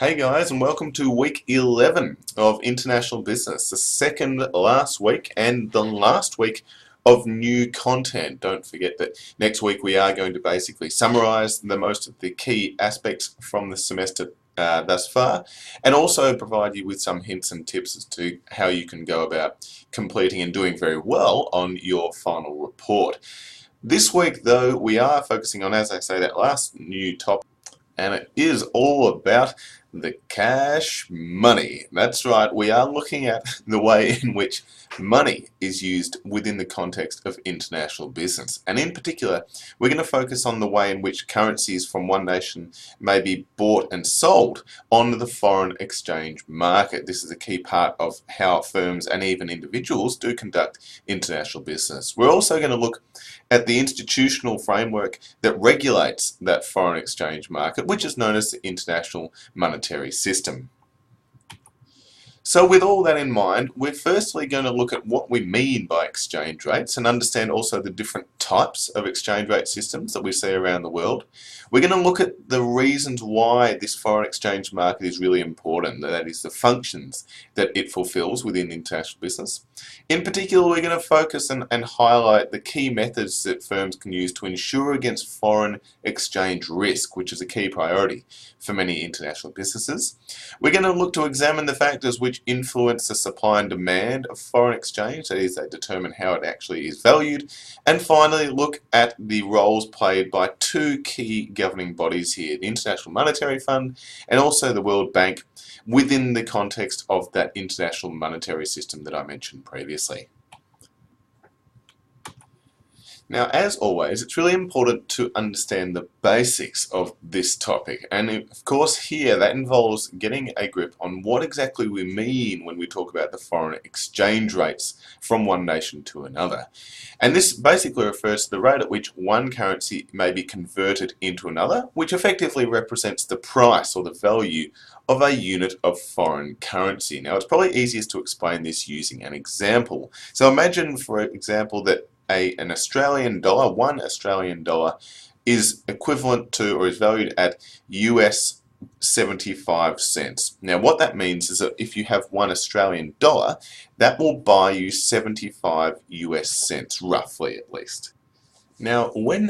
Hey guys, and welcome to week 11 of International Business, the second last week and the last week of new content. Don't forget that next week we are going to basically summarize the most of the key aspects from the semester thus far, and also provide you with some hints and tips as to how you can go about completing and doing very well on your final report. This week, though, we are focusing on, as I say, that last new topic, and it is all about the cash money. That's right, we are looking at the way in which money is used within the context of international business. And in particular, we're going to focus on the way in which currencies from one nation may be bought and sold on the foreign exchange market. This is a key part of how firms and even individuals do conduct international business. We're also going to look at the institutional framework that regulates that foreign exchange market, which is known as the International Monetary System. So with all that in mind, we're firstly going to look at what we mean by exchange rates and understand also the different types of exchange rate systems that we see around the world. We're going to look at the reasons why this foreign exchange market is really important, that is the functions that it fulfills within international business. In particular, we're going to focus and highlight the key methods that firms can use to ensure against foreign exchange risk, which is a key priority for many international businesses. We're going to look to examine the factors which influence the supply and demand of foreign exchange, that is, they determine how it actually is valued, and finally look at the roles played by two key governing bodies here, the International Monetary Fund and also the World Bank, within the context of that international monetary system that I mentioned previously. Now, as always, it's really important to understand the basics of this topic, and of course here that involves getting a grip on what exactly we mean when we talk about the foreign exchange rates from one nation to another. And this basically refers to the rate at which one currency may be converted into another, which effectively represents the price or the value of a unit of foreign currency. Now, it's probably easiest to explain this using an example. So imagine, for example, that an Australian dollar, one Australian dollar, is equivalent to or is valued at US 75 cents. Now what that means is that if you have one Australian dollar, that will buy you 75 US cents, roughly at least. Now when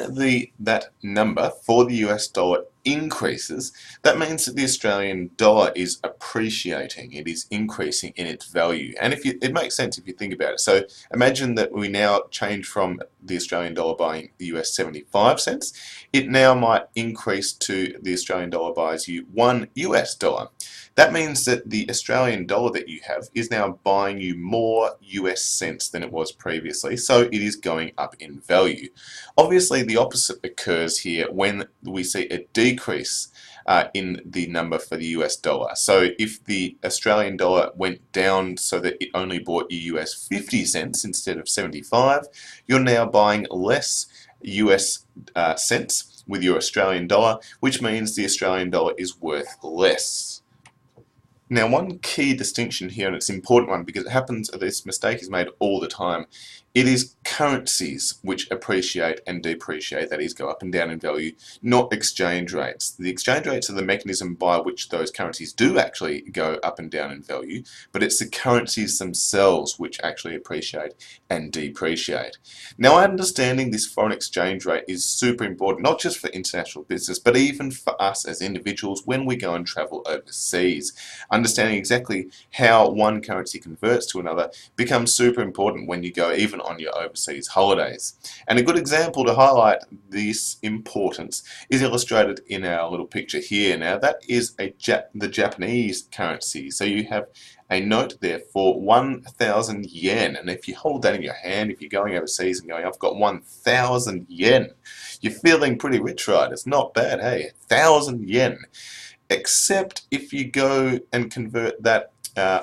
that number for the US dollar increases, that means that the Australian dollar is appreciating, it is increasing in its value. And it makes sense if you think about it. So imagine that we now change from the Australian dollar buying the US 75 cents, it now might increase to the Australian dollar buys you $1 US. That means that the Australian dollar that you have is now buying you more US cents than it was previously, so it is going up in value. Obviously the opposite occurs here when we see a decrease in the number for the US dollar. So if the Australian dollar went down so that it only bought you US 50 cents instead of 75, you're now buying less US cents with your Australian dollar, which means the Australian dollar is worth less. Now, one key distinction here, and it's an important one because it happens, this mistake is made all the time, it is currencies which appreciate and depreciate, that is, go up and down in value, not exchange rates. The exchange rates are the mechanism by which those currencies do actually go up and down in value, but it's the currencies themselves which actually appreciate and depreciate. Now, understanding this foreign exchange rate is super important, not just for international business, but even for us as individuals when we go and travel overseas. Understanding exactly how one currency converts to another becomes super important when you go even on your overseas holidays. And a good example to highlight this importance is illustrated in our little picture here. Now that is the Japanese currency. So you have a note there for 1,000 yen, and if you hold that in your hand, if you're going overseas and going, I've got 1,000 yen, you're feeling pretty rich, right? It's not bad, hey, 1,000 yen. Except if you go and convert that,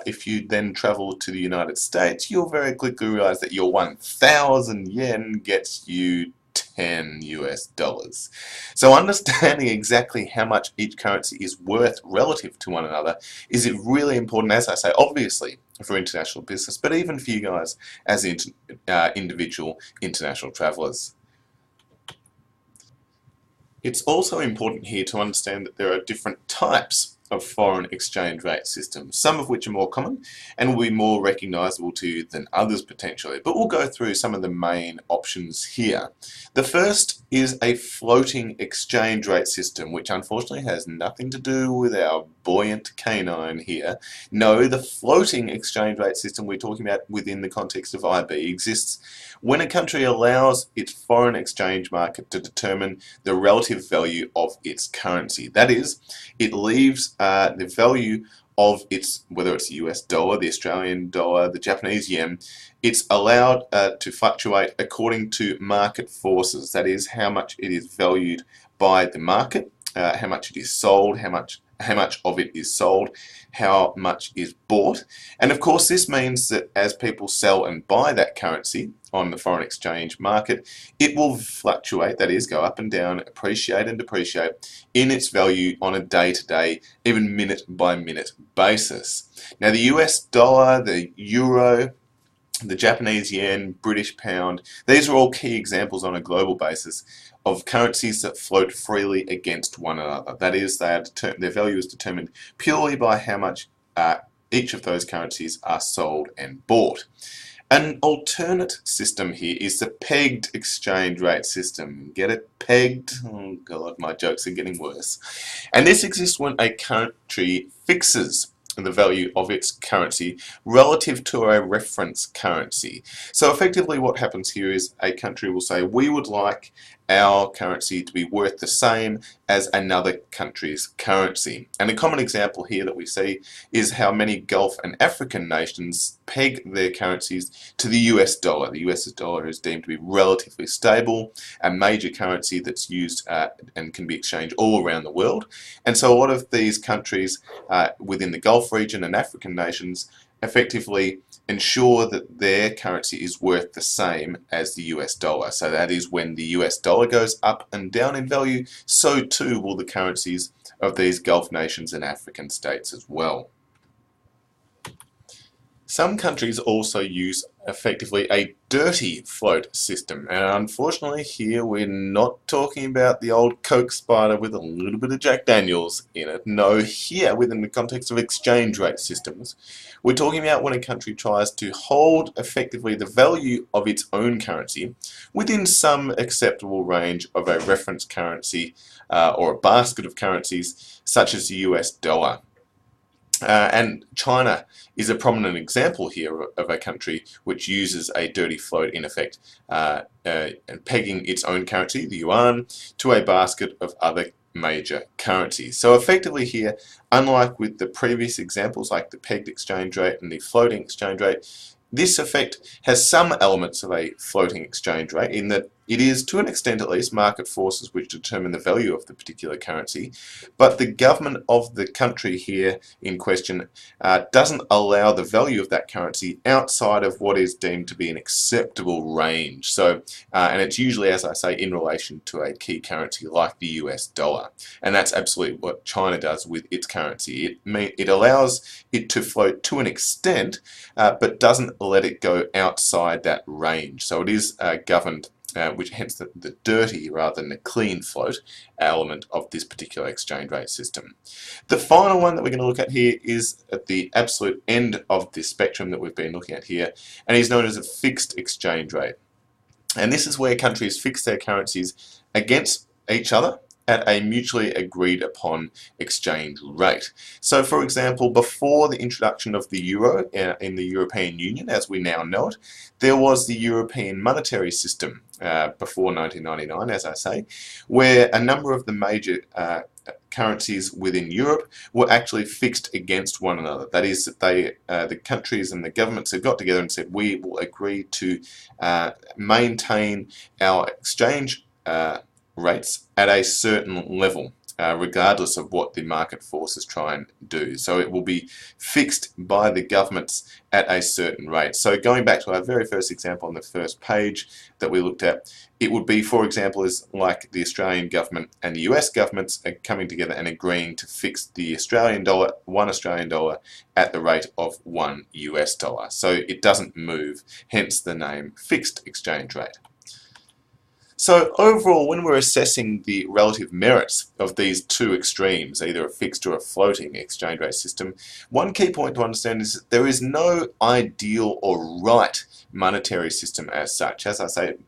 if you then travel to the United States, you'll very quickly realize that your 1,000 yen gets you $10 US. So understanding exactly how much each currency is worth relative to one another is really important, as I say, obviously for international business, but even for you guys as individual international travelers. It's also important here to understand that there are different types of foreign exchange rate systems, some of which are more common and will be more recognizable to you than others potentially. But we'll go through some of the main options here. The first is a floating exchange rate system, which unfortunately has nothing to do with our buoyant canine here. No, the floating exchange rate system we're talking about within the context of IB exists when a country allows its foreign exchange market to determine the relative value of its currency. That is, it leaves the value of its, whether it's the US dollar, the Australian dollar, the Japanese yen, it's allowed to fluctuate according to market forces. That is, how much it is valued by the market, how much it is sold, how much of it is sold, how much is bought. And of course this means that as people sell and buy that currency on the foreign exchange market, it will fluctuate, that is, go up and down, appreciate and depreciate in its value on a day-to-day, even minute-by-minute basis. Now the US dollar, the euro, the Japanese yen, British pound, these are all key examples on a global basis of currencies that float freely against one another. That is, their value is determined purely by how much each of those currencies are sold and bought. An alternate system here is the pegged exchange rate system. Get it? Pegged? Oh God, my jokes are getting worse. And this exists when a country fixes the value of its currency relative to a reference currency. So effectively what happens here is a country will say, we would like our currency to be worth the same as another country's currency. And a common example here that we see is how many Gulf and African nations peg their currencies to the US dollar. The US dollar is deemed to be relatively stable, a major currency that's used and can be exchanged all around the world. And so a lot of these countries within the Gulf region and African nations effectively ensure that their currency is worth the same as the US dollar. So that is, when the US dollar goes up and down in value, so too will the currencies of these Gulf nations and African states as well. Some countries also use effectively a dirty float system, and unfortunately here we're not talking about the old Coke Spider with a little bit of Jack Daniels in it. No, here within the context of exchange rate systems, we're talking about when a country tries to hold effectively the value of its own currency within some acceptable range of a reference currency or a basket of currencies such as the US dollar. And China is a prominent example here of a country which uses a dirty float, in effect, pegging its own currency, the yuan, to a basket of other major currencies. So effectively here, unlike with the previous examples like the pegged exchange rate and the floating exchange rate, this effect has some elements of a floating exchange rate in that it is, to an extent at least, market forces which determine the value of the particular currency, but the government of the country here in question doesn't allow the value of that currency outside of what is deemed to be an acceptable range. So, and it's usually, as I say, in relation to a key currency like the US dollar. And that's absolutely what China does with its currency. It allows it to float to an extent, but doesn't let it go outside that range. So it is governed, which hence the dirty rather than the clean float element of this particular exchange rate system. The final one that we're going to look at here is at the absolute end of this spectrum that we've been looking at here, and is known as a fixed exchange rate. And this is where countries fix their currencies against each other at a mutually agreed upon exchange rate. So for example, before the introduction of the euro in the European Union as we now know it, there was the European monetary system before 1999, as I say, where a number of the major currencies within Europe were actually fixed against one another. That is, that the countries and the governments have got together and said, we will agree to maintain our exchange rates at a certain level, regardless of what the market forces try and do. So it will be fixed by the governments at a certain rate. So going back to our very first example on the first page that we looked at, it would be, for example, is like the Australian government and the US governments are coming together and agreeing to fix the Australian dollar, $1 Australian dollar, at the rate of $1 US dollar. So it doesn't move, hence the name fixed exchange rate. So overall, when we're assessing the relative merits of these two extremes, either a fixed or a floating exchange rate system, one key point to understand is that there is no ideal or right monetary system as such. As I said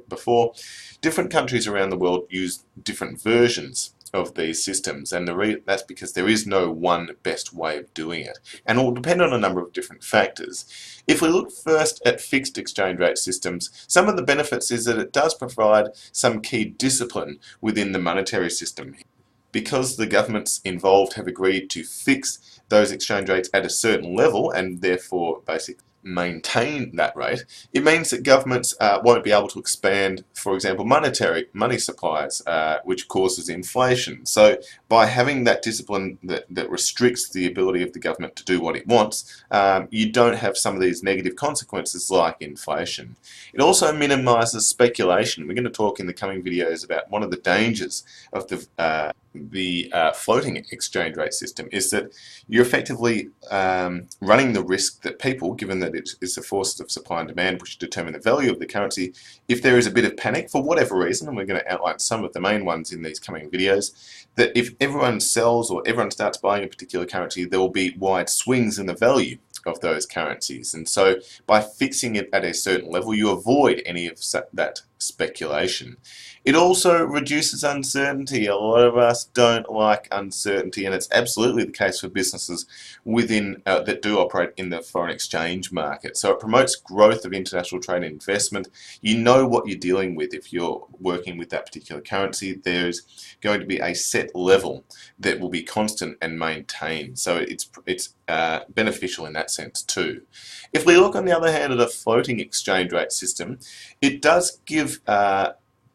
before, different countries around the world use different versions of these systems, and that's because there is no one best way of doing it, and it will depend on a number of different factors. If we look first at fixed exchange rate systems, some of the benefits is that it does provide some key discipline within the monetary system. Because the governments involved have agreed to fix those exchange rates at a certain level and therefore basically maintain that rate, it means that governments won't be able to expand, for example, money supplies, which causes inflation. So by having that discipline that restricts the ability of the government to do what it wants, you don't have some of these negative consequences like inflation. It also minimises speculation. We're going to talk in the coming videos about one of the dangers of the floating exchange rate system is that you're effectively running the risk that people, given that it is the forces of supply and demand which determine the value of the currency, if there is a bit of panic for whatever reason, and we're going to outline some of the main ones in these coming videos, that if everyone sells or everyone starts buying a particular currency, there will be wide swings in the value of those currencies. And so by fixing it at a certain level, you avoid any of that speculation. It also reduces uncertainty. A lot of us don't like uncertainty, and it's absolutely the case for businesses within that do operate in the foreign exchange market. So it promotes growth of international trade and investment. You know what you're dealing with if you're working with that particular currency. There's going to be a set level that will be constant and maintained. So it's beneficial in that sense too. If we look on the other hand at a floating exchange rate system, it does give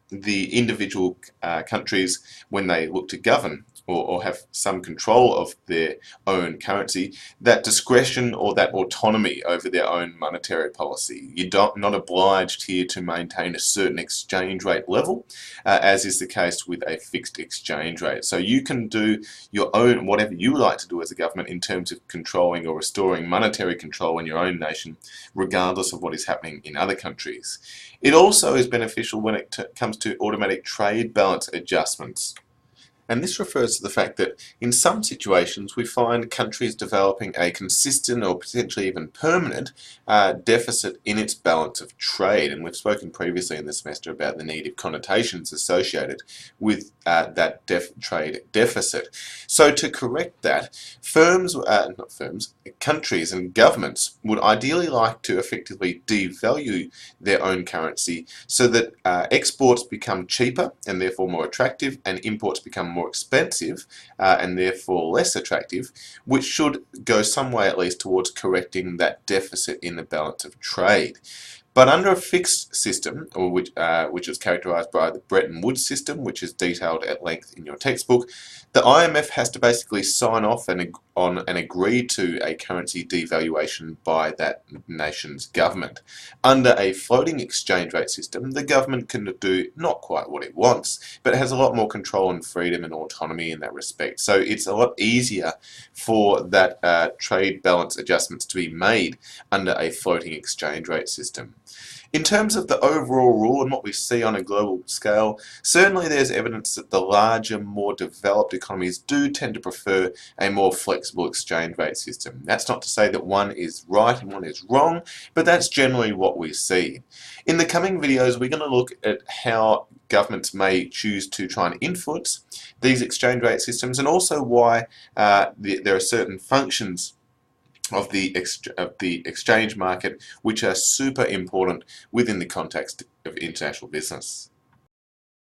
the individual countries, when they look to govern or have some control of their own currency, that discretion or that autonomy over their own monetary policy. You're not obliged here to maintain a certain exchange rate level, as is the case with a fixed exchange rate. So you can do your own, whatever you like to do as a government in terms of controlling or restoring monetary control in your own nation, regardless of what is happening in other countries. It also is beneficial when it comes to automatic trade balance adjustments. And this refers to the fact that in some situations we find countries developing a consistent or potentially even permanent deficit in its balance of trade. And we've spoken previously in this semester about the negative connotations associated with that trade deficit. So to correct that, countries and governments would ideally like to effectively devalue their own currency so that exports become cheaper and therefore more attractive, and imports become more expensive and therefore less attractive, which should go some way at least towards correcting that deficit in the balance of trade. But under a fixed system, or which is characterised by the Bretton Woods system, which is detailed at length in your textbook, the IMF has to basically sign off on and agree to a currency devaluation by that nation's government. Under a floating exchange rate system, the government can do not quite what it wants, but it has a lot more control and freedom and autonomy in that respect. So it's a lot easier for that trade balance adjustments to be made under a floating exchange rate system. In terms of the overall rule and what we see on a global scale, certainly there's evidence that the larger, more developed economies do tend to prefer a more flexible exchange rate system. That's not to say that one is right and one is wrong, but that's generally what we see. In the coming videos, we're going to look at how governments may choose to try and influence these exchange rate systems, and also why there are certain functions of the exchange market which are super important within the context of international business.